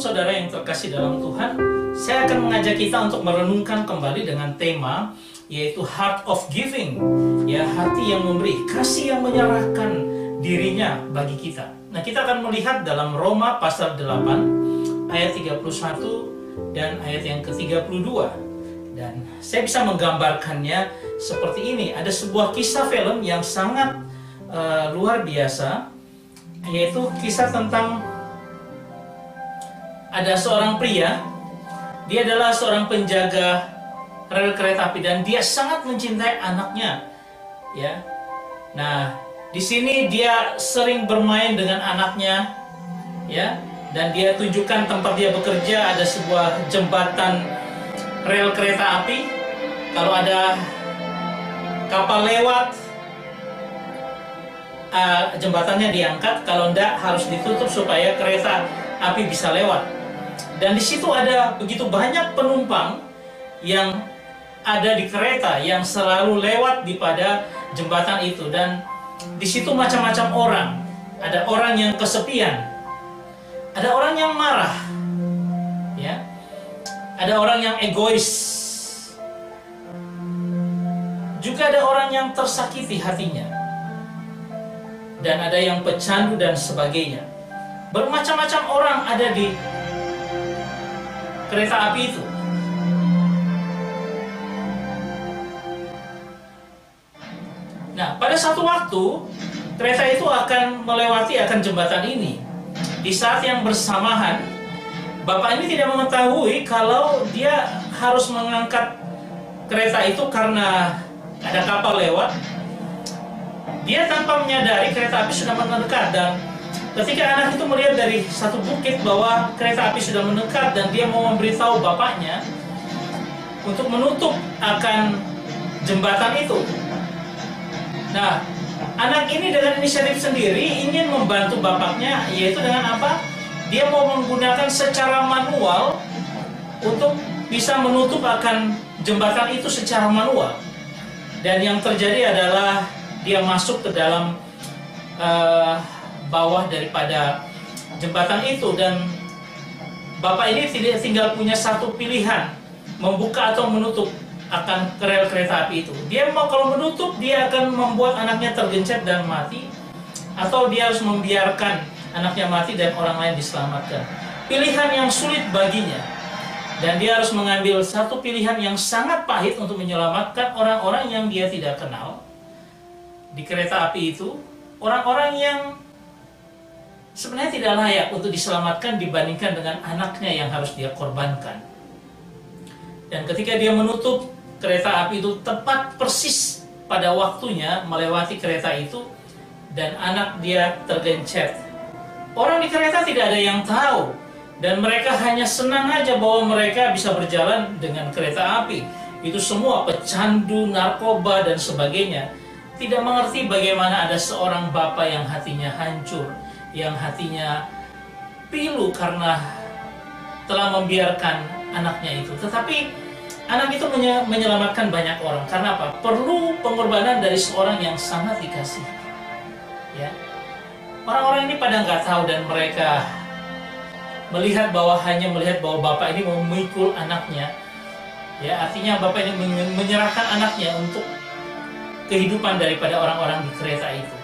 saudara yang terkasih dalam Tuhan, saya akan mengajak kita untuk merenungkan kembali dengan tema yaitu heart of giving, ya, hati yang memberi, kasih yang menyerahkan dirinya bagi kita. Nah, kita akan melihat dalam Roma pasal 8 ayat 31 dan ayat yang ke-32. Dan saya bisa menggambarkannya seperti ini. Ada sebuah kisah film yang sangat luar biasa, yaitu kisah tentang ada seorang pria. Dia adalah seorang penjaga rel kereta api dan dia sangat mencintai anaknya, ya. Nah, di sini dia sering bermain dengan anaknya, ya, dan dia tunjukkan tempat dia bekerja ada sebuah jembatan rel kereta api. Kalau ada kapal lewat, jembatannya diangkat. Kalau enggak, harus ditutup supaya kereta api bisa lewat. Dan di situ ada begitu banyak penumpang yang ada di kereta yang selalu lewat di pada jembatan itu. Dan di situ macam-macam orang. Ada orang yang kesepian, ada orang yang marah, ya, ada orang yang egois, juga ada orang yang tersakiti hatinya, dan ada yang pecandu dan sebagainya. Bermacam-macam orang ada di kereta api itu. Nah, pada satu waktu kereta itu akan melewati jembatan ini. Di saat yang bersamaan, bapak ini tidak mengetahui kalau dia harus mengangkat kereta itu karena ada kapal lewat. Dia tanpa menyadari kereta api sudah mendekat, dan ketika anak itu melihat dari satu bukit bahwa kereta api sudah mendekat dan dia mau memberitahu bapaknya untuk menutup akan jembatan itu. Nah, anak ini dengan inisiatif sendiri ingin membantu bapaknya, yaitu dengan apa? Dia mau menggunakan secara manual untuk bisa menutup akan jembatan itu secara manual. Dan yang terjadi adalah dia masuk ke dalam bawah daripada jembatan itu, dan bapak ini tidak tinggal punya satu pilihan, membuka atau menutup akan rel kereta api itu. Dia mau, kalau menutup dia akan membuat anaknya tergencet dan mati, atau dia harus membiarkan anaknya mati dan orang lain diselamatkan. Pilihan yang sulit baginya, dan dia harus mengambil satu pilihan yang sangat pahit untuk menyelamatkan orang-orang yang dia tidak kenal di kereta api itu, orang-orang yang sebenarnya tidak layak untuk diselamatkan dibandingkan dengan anaknya yang harus dia korbankan. Dan ketika dia menutup kereta api itu tepat persis pada waktunya melewati kereta itu, dan anak dia tergencet. Orang di kereta tidak ada yang tahu, dan mereka hanya senang aja bahwa mereka bisa berjalan dengan kereta api. Itu semua pecandu, narkoba, dan sebagainya. Tidak mengerti bagaimana ada seorang bapak yang hatinya hancur, yang hatinya pilu karena telah membiarkan anaknya itu. Tetapi anak itu menyelamatkan banyak orang. Karena apa? Perlu pengorbanan dari seorang yang sangat dikasihi, ya. Orang-orang ini pada nggak tahu, dan mereka melihat bahwa bapak ini memikul anaknya, ya, artinya bapak ini menyerahkan anaknya untuk kehidupan daripada orang-orang di kereta itu.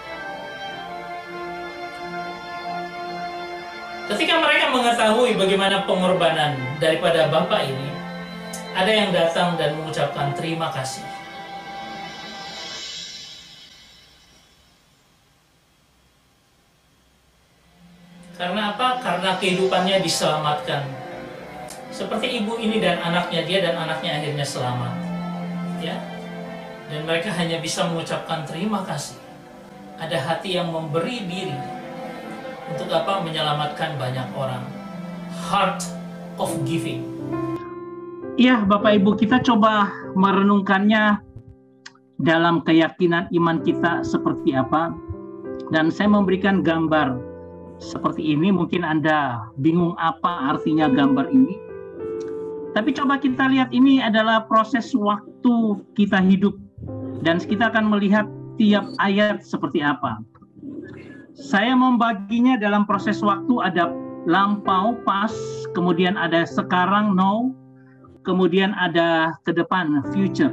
Ketika mereka mengetahui bagaimana pengorbanan daripada bapak ini, ada yang datang dan mengucapkan terima kasih. Karena apa? Karena kehidupannya diselamatkan. Seperti ibu ini dan anaknya, dia dan anaknya akhirnya selamat, ya. Dan mereka hanya bisa mengucapkan terima kasih. Ada hati yang memberi diri untuk apa? Menyelamatkan banyak orang. Heart of giving. Iya, Bapak Ibu, kita coba merenungkannya dalam keyakinan iman kita seperti apa. Dan saya memberikan gambar seperti ini. Mungkin Anda bingung apa artinya gambar ini. Tapi coba kita lihat, ini adalah proses waktu kita hidup. Dan kita akan melihat tiap ayat seperti apa. Saya membaginya dalam proses waktu ada lampau, past, kemudian ada sekarang, now, kemudian ada ke depan, future,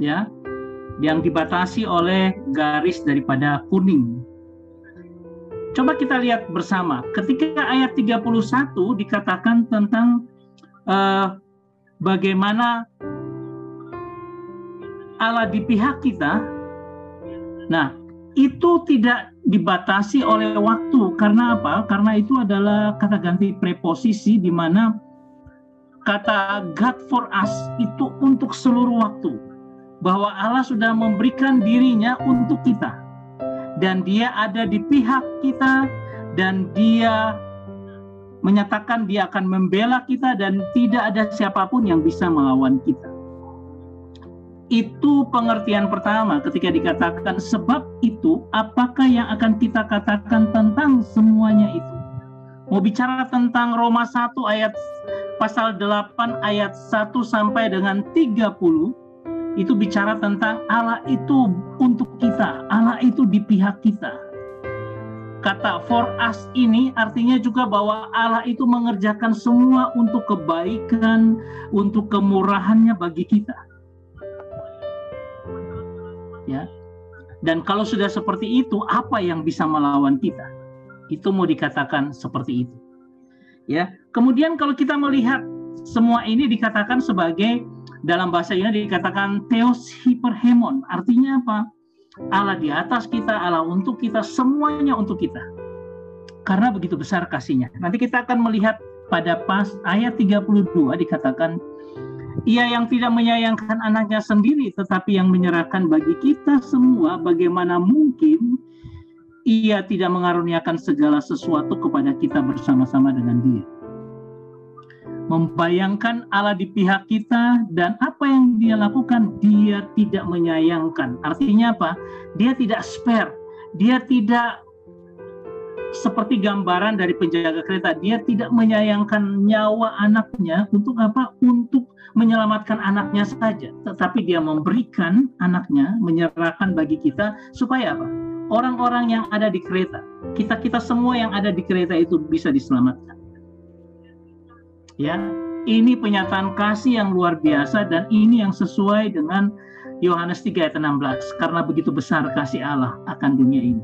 ya, yang dibatasi oleh garis daripada kuning. Coba kita lihat bersama, ketika ayat 31 dikatakan tentang bagaimana Allah di pihak kita. Nah, itu tidak dibatasi oleh waktu. Karena apa? Karena itu adalah kata ganti preposisi, di mana kata God for us itu untuk seluruh waktu. Bahwa Allah sudah memberikan dirinya untuk kita. Dan dia ada di pihak kita. Dan dia menyatakan dia akan membela kita. Dan tidak ada siapapun yang bisa melawan kita. Itu pengertian pertama ketika dikatakan sebab itu, apakah yang akan kita katakan tentang semuanya itu? Mau bicara tentang Roma 1 ayat pasal 8 ayat 1 sampai dengan 30, itu bicara tentang Allah itu untuk kita, Allah itu di pihak kita. Kata for us ini artinya juga bahwa Allah itu mengerjakan semua untuk kebaikan, untuk kemurahannya bagi kita. Ya. Dan kalau sudah seperti itu, apa yang bisa melawan kita? Itu mau dikatakan seperti itu. Ya. Kemudian kalau kita melihat semua ini dikatakan sebagai, dalam bahasa Yunani dikatakan theos hyperhemon. Artinya apa? Allah di atas kita, Allah untuk kita, semuanya untuk kita. Karena begitu besar kasihnya. Nanti kita akan melihat pada ayat 32 dikatakan, Ia yang tidak menyayangkan anaknya sendiri, tetapi yang menyerahkan bagi kita semua, bagaimana mungkin Ia tidak mengaruniakan segala sesuatu kepada kita bersama-sama dengan Dia. Membayangkan Allah di pihak kita, dan apa yang Dia lakukan, Dia tidak menyayangkan. Artinya apa? Dia tidak spare, Dia tidak seperti gambaran dari penjaga kereta, Dia tidak menyayangkan nyawa anaknya. Untuk apa? Untuk menyelamatkan anaknya saja, tetapi Dia memberikan anaknya, menyerahkan bagi kita, supaya apa? Orang-orang yang ada di kereta, kita semua yang ada di kereta itu bisa diselamatkan. Ya, ini penyataan kasih yang luar biasa, dan ini yang sesuai dengan Yohanes 3 ayat 16. Karena begitu besar kasih Allah akan dunia ini.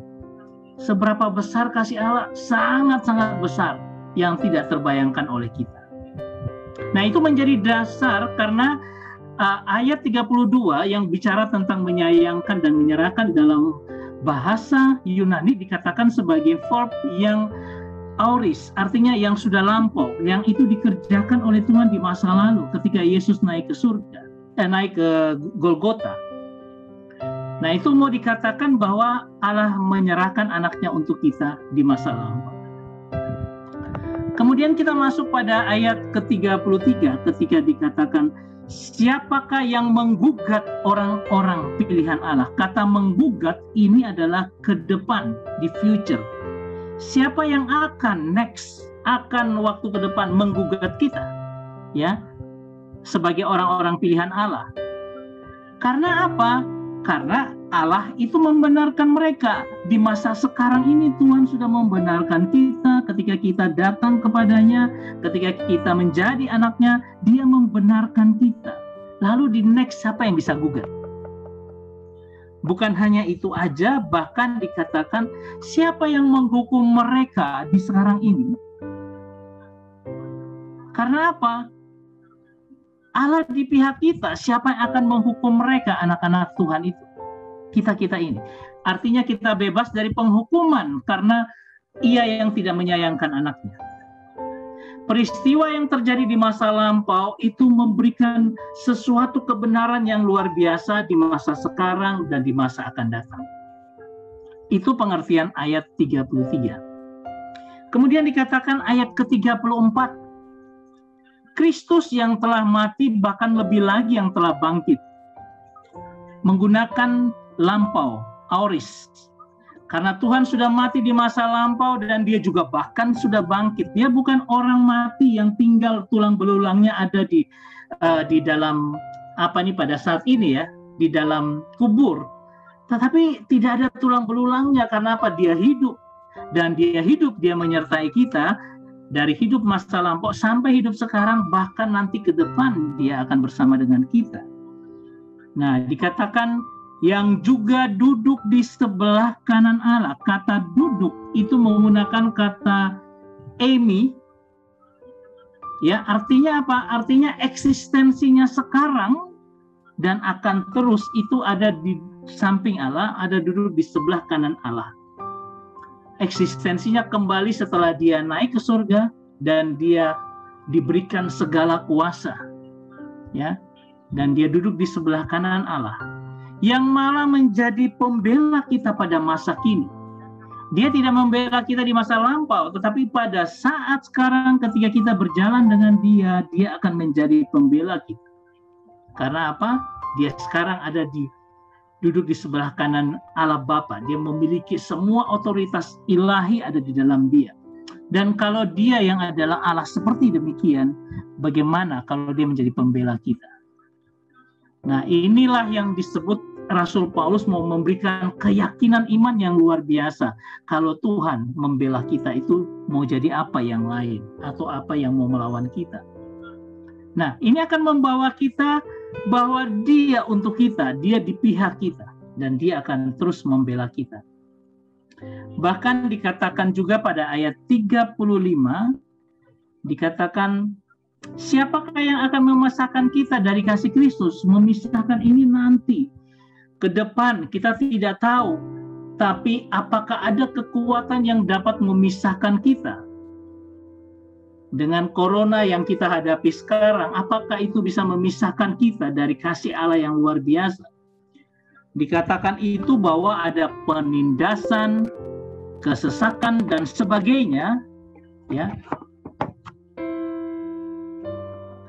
Seberapa besar kasih Allah? Sangat-sangat besar, yang tidak terbayangkan oleh kita. Nah, itu menjadi dasar karena ayat 32 yang bicara tentang menyayangkan dan menyerahkan dalam bahasa Yunani dikatakan sebagai verb yang auris, artinya yang sudah lampau, yang itu dikerjakan oleh Tuhan di masa lalu ketika Yesus naik ke surga, naik ke Golgota. Nah, itu mau dikatakan bahwa Allah menyerahkan anaknya untuk kita di masa lampau. Kemudian kita masuk pada ayat ke-33 ketika dikatakan, siapakah yang menggugat orang-orang pilihan Allah? Kata menggugat ini adalah ke depan, di future. Siapa yang akan next, akan waktu ke depan menggugat kita? Ya, sebagai orang-orang pilihan Allah. Karena apa? Karena Allah itu membenarkan mereka. Di masa sekarang ini Tuhan sudah membenarkan kita ketika kita datang kepadanya, ketika kita menjadi anaknya, Dia membenarkan kita. Lalu di next siapa yang bisa gugat? Bukan hanya itu aja, bahkan dikatakan siapa yang menghukum mereka di sekarang ini? Karena apa? Allah di pihak kita, siapa yang akan menghukum mereka, anak-anak Tuhan itu? Kita-kita ini. Artinya kita bebas dari penghukuman karena Ia yang tidak menyayangkan anaknya. Peristiwa yang terjadi di masa lampau itu memberikan sesuatu kebenaran yang luar biasa di masa sekarang dan di masa akan datang. Itu pengertian ayat 33. Kemudian dikatakan ayat ke-34, Kristus yang telah mati, bahkan lebih lagi yang telah bangkit, menggunakan lampau, auris. Karena Tuhan sudah mati di masa lampau dan Dia juga bahkan sudah bangkit. Dia bukan orang mati yang tinggal tulang belulangnya ada di dalam pada saat ini ya, di dalam kubur. Tetapi tidak ada tulang belulangnya. Karena apa? Dia hidup, dan Dia hidup, Dia menyertai kita, dari hidup masa lampau sampai hidup sekarang, bahkan nanti ke depan dia akan bersama dengan kita. Nah, dikatakan yang juga duduk di sebelah kanan Allah. Kata duduk itu menggunakan kata eimi. Ya, artinya apa? Artinya eksistensinya sekarang dan akan terus itu ada di samping Allah, ada duduk di sebelah kanan Allah. Eksistensinya kembali setelah dia naik ke surga dan dia diberikan segala kuasa. Ya. Dan dia duduk di sebelah kanan Allah, yang malah menjadi pembela kita pada masa kini. Dia tidak membela kita di masa lampau, tetapi pada saat sekarang ketika kita berjalan dengan dia, dia akan menjadi pembela kita. Karena apa? Dia sekarang ada duduk di sebelah kanan Allah Bapa. Dia memiliki semua otoritas ilahi ada di dalam dia. Dan kalau dia yang adalah Allah seperti demikian, bagaimana kalau dia menjadi pembela kita? Nah, inilah yang disebut Rasul Paulus mau memberikan keyakinan iman yang luar biasa. Kalau Tuhan membela kita itu mau jadi apa yang lain atau apa yang mau melawan kita. Nah, ini akan membawa kita bahwa dia untuk kita, dia di pihak kita dan dia akan terus membela kita. Bahkan dikatakan juga pada ayat 35 dikatakan, siapakah yang akan memisahkan kita dari kasih Kristus? Memisahkan ini nanti. Ke depan kita tidak tahu. Tapi apakah ada kekuatan yang dapat memisahkan kita? Dengan corona yang kita hadapi sekarang, apakah itu bisa memisahkan kita dari kasih Allah yang luar biasa? Dikatakan itu bahwa ada penindasan, kesesakan, dan sebagainya. Ya.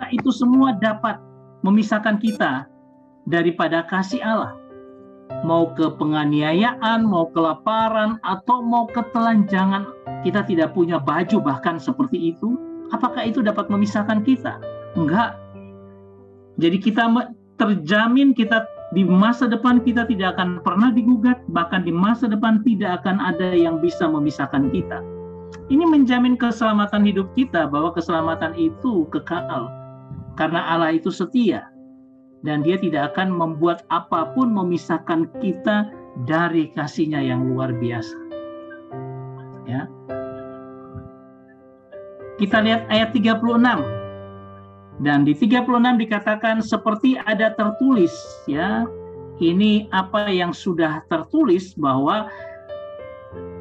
Itu semua dapat memisahkan kita daripada kasih Allah. Mau ke penganiayaan, mau kelaparan, atau mau ketelanjangan, kita tidak punya baju bahkan seperti itu. Apakah itu dapat memisahkan kita? Enggak. Jadi kita terjamin kita di masa depan kita tidak akan pernah digugat, bahkan di masa depan tidak akan ada yang bisa memisahkan kita. Ini menjamin keselamatan hidup kita, bahwa keselamatan itu kekal. Karena Allah itu setia dan dia tidak akan membuat apapun memisahkan kita dari kasih-Nya yang luar biasa. Ya. Kita lihat ayat 36. Dan di 36 dikatakan seperti ada tertulis, ya. Ini apa yang sudah tertulis, bahwa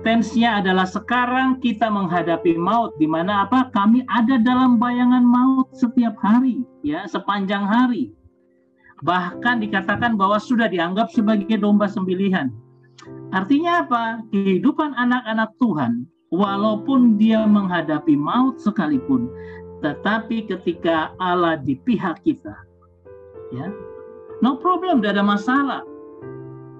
tense-nya adalah sekarang kita menghadapi maut, di mana apa? Kami ada dalam bayangan maut setiap hari, ya, sepanjang hari. Bahkan dikatakan bahwa sudah dianggap sebagai domba sembelihan. Artinya apa? Kehidupan anak-anak Tuhan, walaupun dia menghadapi maut sekalipun, tetapi ketika Allah di pihak kita, ya, no problem, tidak ada masalah.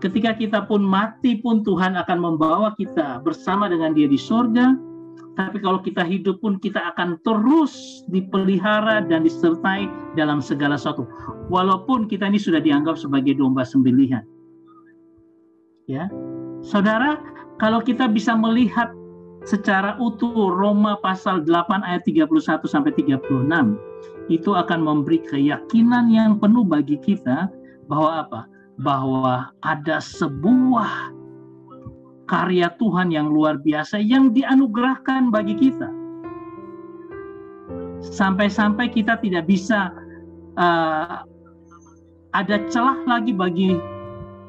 Ketika kita pun mati pun Tuhan akan membawa kita bersama dengan dia di surga. Tapi kalau kita hidup pun kita akan terus dipelihara dan disertai dalam segala sesuatu. Walaupun kita ini sudah dianggap sebagai domba sembelihan. Ya, saudara, kalau kita bisa melihat secara utuh Roma pasal 8 ayat 31 sampai 36, itu akan memberi keyakinan yang penuh bagi kita bahwa apa? Bahwa ada sebuah karya Tuhan yang luar biasa yang dianugerahkan bagi kita. Sampai-sampai kita tidak bisa ada celah lagi bagi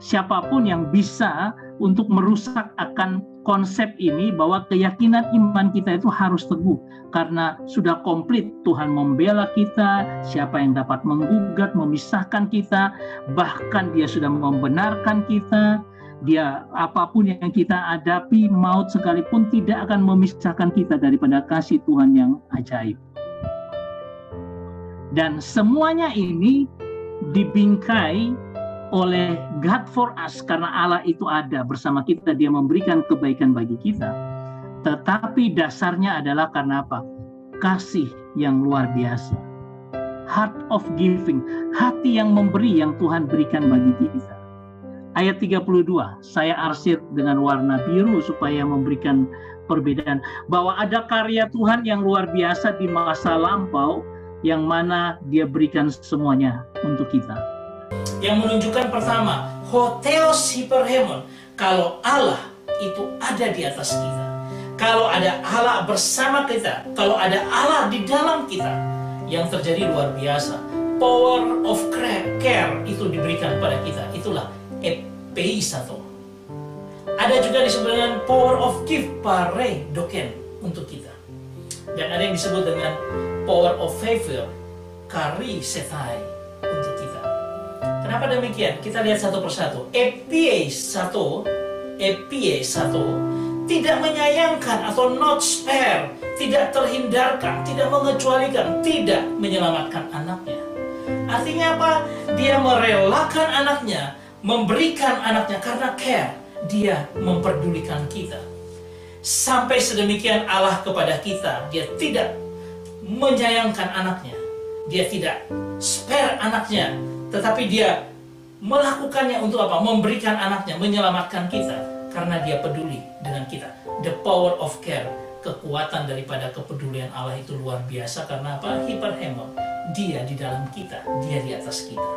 siapapun yang bisa untuk merusak akan konsep ini, bahwa keyakinan iman kita itu harus teguh karena sudah komplit. Tuhan membela kita, siapa yang dapat menggugat, memisahkan kita, bahkan dia sudah membenarkan kita. Dia apapun yang kita hadapi, maut sekalipun tidak akan memisahkan kita daripada kasih Tuhan yang ajaib. Dan semuanya ini dibingkai oleh God for us, karena Allah itu ada bersama kita, dia memberikan kebaikan bagi kita. Tetapi dasarnya adalah karena apa? Kasih yang luar biasa. Heart of giving, hati yang memberi yang Tuhan berikan bagi kita. Ayat 32, saya arsir dengan warna biru supaya memberikan perbedaan. Bahwa ada karya Tuhan yang luar biasa di masa lampau, yang mana dia berikan semuanya untuk kita. Yang menunjukkan pertama, Hotheos Hyperhemon, kalau Allah itu ada di atas kita. Kalau ada Allah bersama kita, kalau ada Allah di dalam kita, yang terjadi luar biasa. Power of care itu diberikan pada kita. Itulah epeisato. Ada juga disebut dengan power of gift, pareidoken, untuk kita. Dan ada yang disebut dengan power of favor, karisetai, untuk kita. Kenapa demikian? Kita lihat satu persatu. Epeisato tidak menyayangkan atau not spare, tidak terhindarkan, tidak mengecualikan, tidak menyelamatkan anaknya. Artinya apa? Dia merelakan anaknya, memberikan anaknya karena care. Dia memperdulikan kita. Sampai sedemikian Allah kepada kita, dia tidak menyayangkan anaknya. Dia tidak spare anaknya, tetapi dia melakukannya untuk apa? Memberikan anaknya, menyelamatkan kita. Karena dia peduli dengan kita. The power of care, kekuatan daripada kepedulian Allah itu luar biasa. Karena apa? Hyperhemon, dia di dalam kita, dia di atas kita.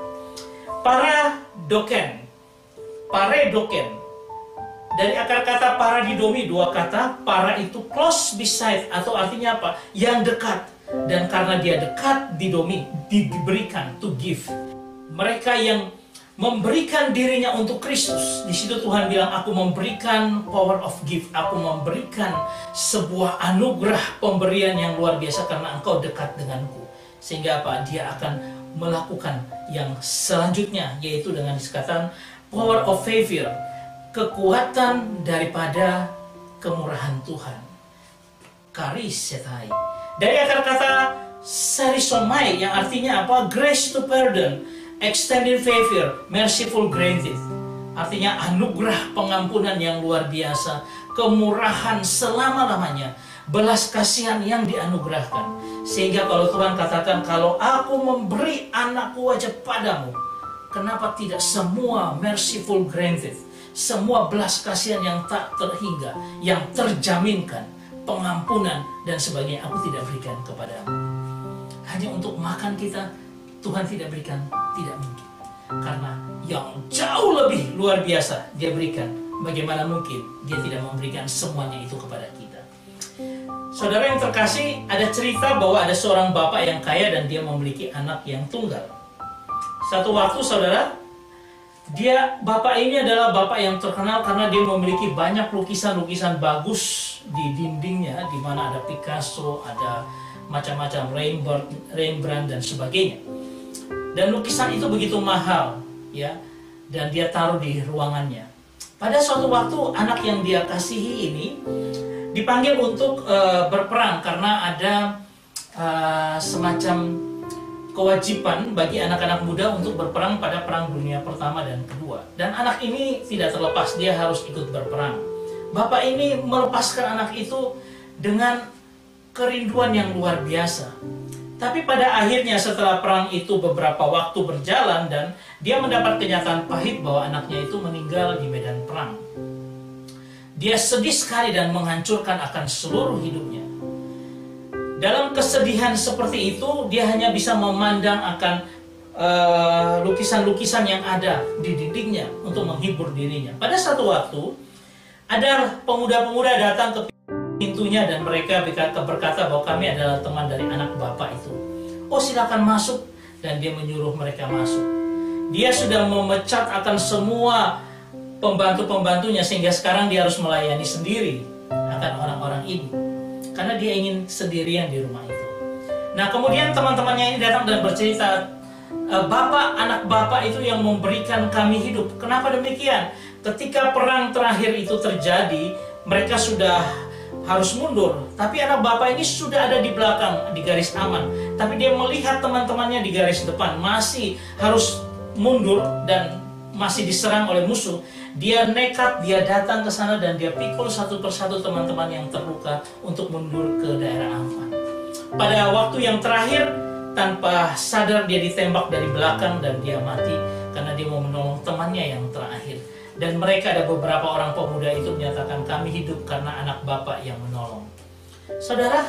Pareidoken, dari akar kata paradidomi, dua kata. Para itu close beside, atau artinya apa? Yang dekat. Dan karena dia dekat, didomi, diberikan, to give. Mereka yang memberikan dirinya untuk Kristus. Di situ Tuhan bilang, aku memberikan power of gift. Aku memberikan sebuah anugerah pemberian yang luar biasa karena engkau dekat denganku. Sehingga apa? Dia akan melakukan yang selanjutnya, yaitu dengan disebutkan power of favor, kekuatan daripada kemurahan Tuhan. Karisetai. Dari akar kata sarisomai, yang artinya apa? Grace to pardon, extended favor, merciful grace. Artinya anugerah pengampunan yang luar biasa, kemurahan selama-lamanya, belas kasihan yang dianugerahkan. Sehingga kalau Tuhan katakan, kalau aku memberi anakku aja padamu, kenapa tidak semua merciful grace, semua belas kasihan yang tak terhingga, yang terjaminkan, pengampunan dan sebagainya, aku tidak berikan kepadamu. Hanya untuk makan kita, Tuhan tidak berikan, tidak mungkin. Karena yang jauh lebih luar biasa dia berikan. Bagaimana mungkin dia tidak memberikan semuanya itu kepada kita? Saudara yang terkasih, ada cerita bahwa ada seorang bapak yang kaya dan dia memiliki anak yang tunggal. Satu waktu, saudara, bapak ini adalah bapak yang terkenal karena dia memiliki banyak lukisan-lukisan bagus di dindingnya, di mana ada Picasso, ada macam-macam Rembrandt dan sebagainya. Dan lukisan itu begitu mahal, ya, dan dia taruh di ruangannya. Pada suatu waktu, anak yang dia kasihi ini dipanggil untuk berperang karena ada semacam kewajiban bagi anak-anak muda untuk berperang pada Perang Dunia Pertama dan Kedua. Dan anak ini tidak terlepas, dia harus ikut berperang. Bapak ini melepaskan anak itu dengan kerinduan yang luar biasa. Tapi pada akhirnya setelah perang itu beberapa waktu berjalan dan dia mendapat kenyataan pahit bahwa anaknya itu meninggal di medan perang. Dia sedih sekali dan menghancurkan akan seluruh hidupnya. Dalam kesedihan seperti itu, dia hanya bisa memandang akan lukisan-lukisan yang ada di dindingnya untuk menghibur dirinya. Pada satu waktu, ada pemuda-pemuda datang ke pintunya dan mereka berkata bahwa kami adalah teman dari anak bapak itu. Oh, silakan masuk. Dan dia menyuruh mereka masuk. Dia sudah memecat akan semua pembantu-pembantunya sehingga sekarang dia harus melayani sendiri akan orang-orang ini. Karena dia ingin sendirian di rumah itu. Nah, kemudian teman-temannya ini datang dan bercerita, Bapak, anak bapak itu yang memberikan kami hidup. Kenapa demikian? Ketika perang terakhir itu terjadi, mereka sudah harus mundur. Tapi anak bapak ini sudah ada di belakang, di garis aman. Tapi dia melihat teman-temannya di garis depan, masih harus mundur dan masih diserang oleh musuh. Dia nekat, dia datang ke sana dan dia pikul satu persatu teman-teman yang terluka untuk mundur ke daerah aman. Pada waktu yang terakhir, tanpa sadar dia ditembak dari belakang dan dia mati. karena dia mau menolong temannya yang terakhir. Dan mereka, ada beberapa orang pemuda itu menyatakan, kami hidup karena anak Bapak yang menolong. Saudara,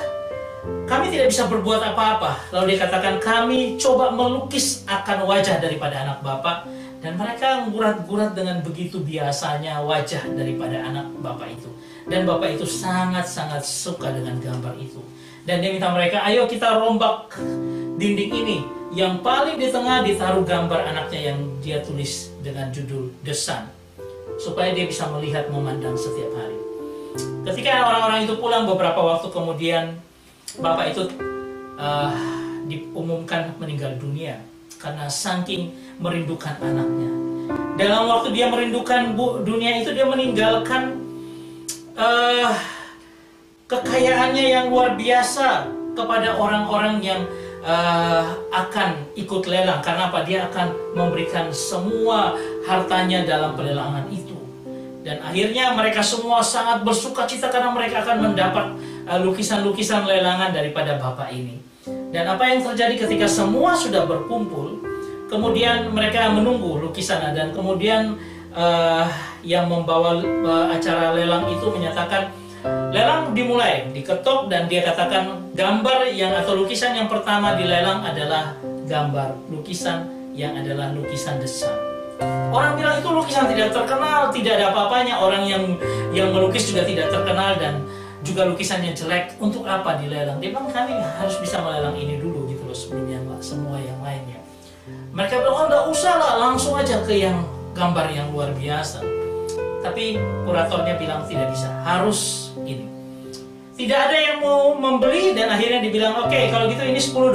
kami tidak bisa berbuat apa-apa. Lalu dia katakan, kami coba melukis akan wajah daripada anak Bapak. Dan mereka gurat-gurat dengan begitu biasanya wajah daripada anak Bapak itu. Dan Bapak itu sangat-sangat suka dengan gambar itu. Dan dia minta mereka, ayo kita rombak dinding ini. Yang paling di tengah ditaruh gambar anaknya yang dia tulis dengan judul The Sun, supaya dia bisa melihat, memandang setiap hari. Ketika orang-orang itu pulang, beberapa waktu kemudian Bapak itu diumumkan meninggal dunia karena saking merindukan anaknya. Dalam waktu dia merindukan dunia itu, dia meninggalkan kekayaannya yang luar biasa kepada orang-orang yang akan ikut lelang. Karena apa? Dia akan memberikan semua hartanya dalam pelelangan itu. Dan akhirnya mereka semua sangat bersuka cita karena mereka akan mendapat lukisan-lukisan lelangan daripada Bapak ini. Dan apa yang terjadi ketika semua sudah berkumpul, kemudian mereka menunggu lukisan, dan kemudian yang membawa acara lelang itu menyatakan, lelang dimulai, diketok, dan dia katakan gambar yang atau lukisan yang pertama dilelang adalah gambar lukisan yang adalah lukisan The Sun. Orang bilang itu lukisan tidak terkenal, tidak ada apa-apanya, orang yang melukis juga tidak terkenal, dan juga lukisannya jelek, untuk apa dilelang? Dia bilang, kami harus bisa melelang ini dulu gitu loh, sebelum semua yang lainnya. Mereka bilang, oh enggak usah lah, langsung aja ke yang gambar yang luar biasa. Tapi kuratornya bilang tidak bisa, harus gini. Tidak ada yang mau membeli, dan akhirnya dibilang, oke, kalau gitu ini $10,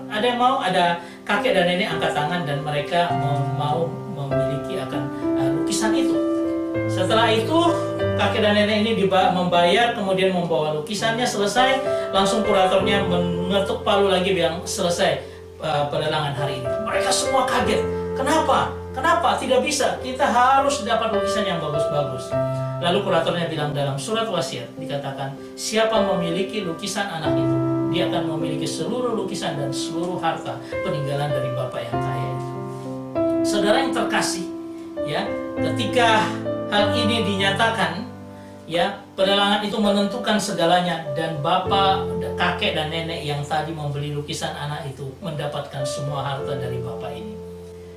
ada yang mau? Ada kakek dan nenek angkat tangan, dan mereka mau memiliki akan lukisan itu. Setelah itu kakek dan nenek ini membayar, kemudian membawa lukisannya, selesai, langsung kuratornya mengetuk palu lagi, bilang selesai pelelangan hari ini. Mereka semua kaget. Kenapa? Kenapa? Tidak bisa. Kita harus dapat lukisan yang bagus-bagus. Lalu kuratornya bilang, dalam surat wasiat dikatakan, siapa memiliki lukisan anak itu, dia akan memiliki seluruh lukisan dan seluruh harta peninggalan dari Bapak yang kaya itu. Saudara yang terkasih, ya, ketika hal ini dinyatakan, ya, pelelangan itu menentukan segalanya, dan bapak, kakek dan nenek yang tadi membeli lukisan anak itu mendapatkan semua harta dari Bapak ini.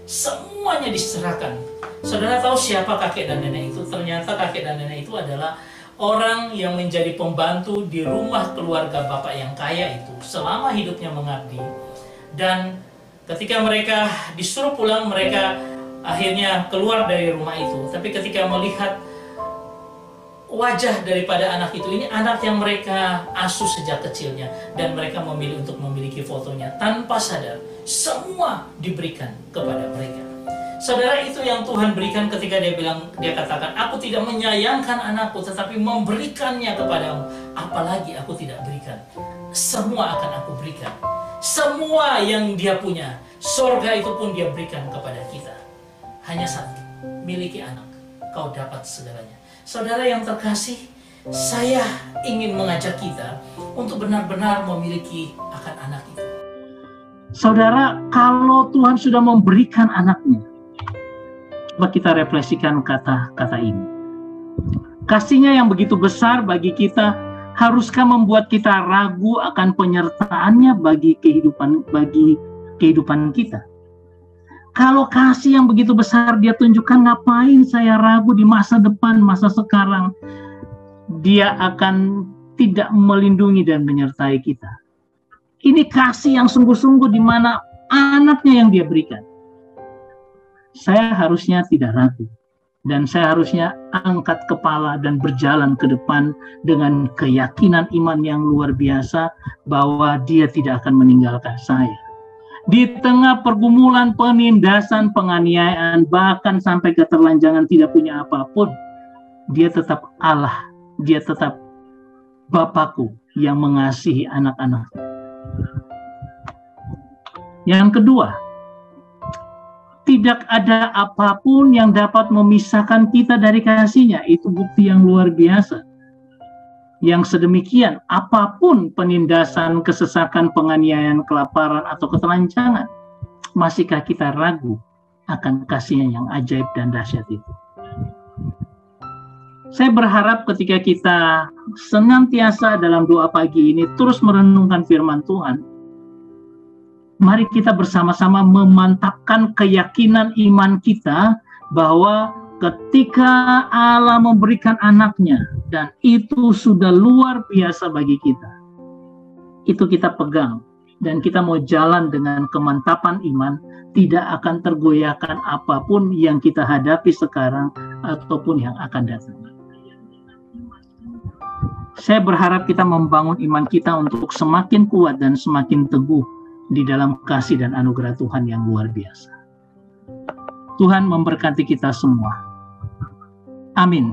Semuanya diserahkan. Saudara tahu siapa kakek dan nenek itu? Ternyata kakek dan nenek itu adalah orang yang menjadi pembantu di rumah keluarga Bapak yang kaya itu selama hidupnya mengabdi. Dan ketika mereka disuruh pulang, mereka akhirnya keluar dari rumah itu. Tapi ketika melihat wajah daripada anak itu, ini anak yang mereka asuh sejak kecilnya, dan mereka memilih untuk memiliki fotonya, tanpa sadar semua diberikan kepada mereka. Saudara, itu yang Tuhan berikan ketika dia katakan, aku tidak menyayangkan anakku, tetapi memberikannya kepadamu. Apalagi aku tidak berikan, semua akan aku berikan. Semua yang dia punya, surga itu pun dia berikan kepada kita. Hanya satu, miliki anak, kau dapat segalanya. Saudara yang terkasih, saya ingin mengajak kita untuk benar-benar memiliki akan anak itu. Saudara, kalau Tuhan sudah memberikan anaknya, coba kita refleksikan kata-kata ini. Kasihnya yang begitu besar bagi kita, haruskah membuat kita ragu akan penyertaannya bagi kehidupan kita? Kalau kasih yang begitu besar dia tunjukkan, ngapain saya ragu di masa depan, masa sekarang? Dia akan tidak melindungi dan menyertai kita. Ini kasih yang sungguh-sungguh, di mana anaknya yang dia berikan. Saya harusnya tidak ragu. Dan saya harusnya angkat kepala dan berjalan ke depan dengan keyakinan iman yang luar biasa bahwa dia tidak akan meninggalkan saya. Di tengah pergumulan, penindasan, penganiayaan, bahkan sampai keterlanjangan, tidak punya apapun, dia tetap Allah, dia tetap Bapakku yang mengasihi anak-anak. Yang kedua, tidak ada apapun yang dapat memisahkan kita dari kasih-Nya. Itu bukti yang luar biasa. Yang sedemikian, apapun penindasan, kesesakan, penganiayaan, kelaparan, atau ketelanjangan, masihkah kita ragu akan kasih-Nya yang ajaib dan dahsyat itu. Saya berharap ketika kita senantiasa dalam doa pagi ini terus merenungkan firman Tuhan, mari kita bersama-sama memantapkan keyakinan iman kita bahwa ketika Allah memberikan anaknya dan itu sudah luar biasa bagi kita, itu kita pegang dan kita mau jalan dengan kemantapan iman, tidak akan tergoyahkan apapun yang kita hadapi sekarang ataupun yang akan datang. Saya berharap kita membangun iman kita untuk semakin kuat dan semakin teguh di dalam kasih dan anugerah Tuhan yang luar biasa. Tuhan memberkati kita semua. Amin.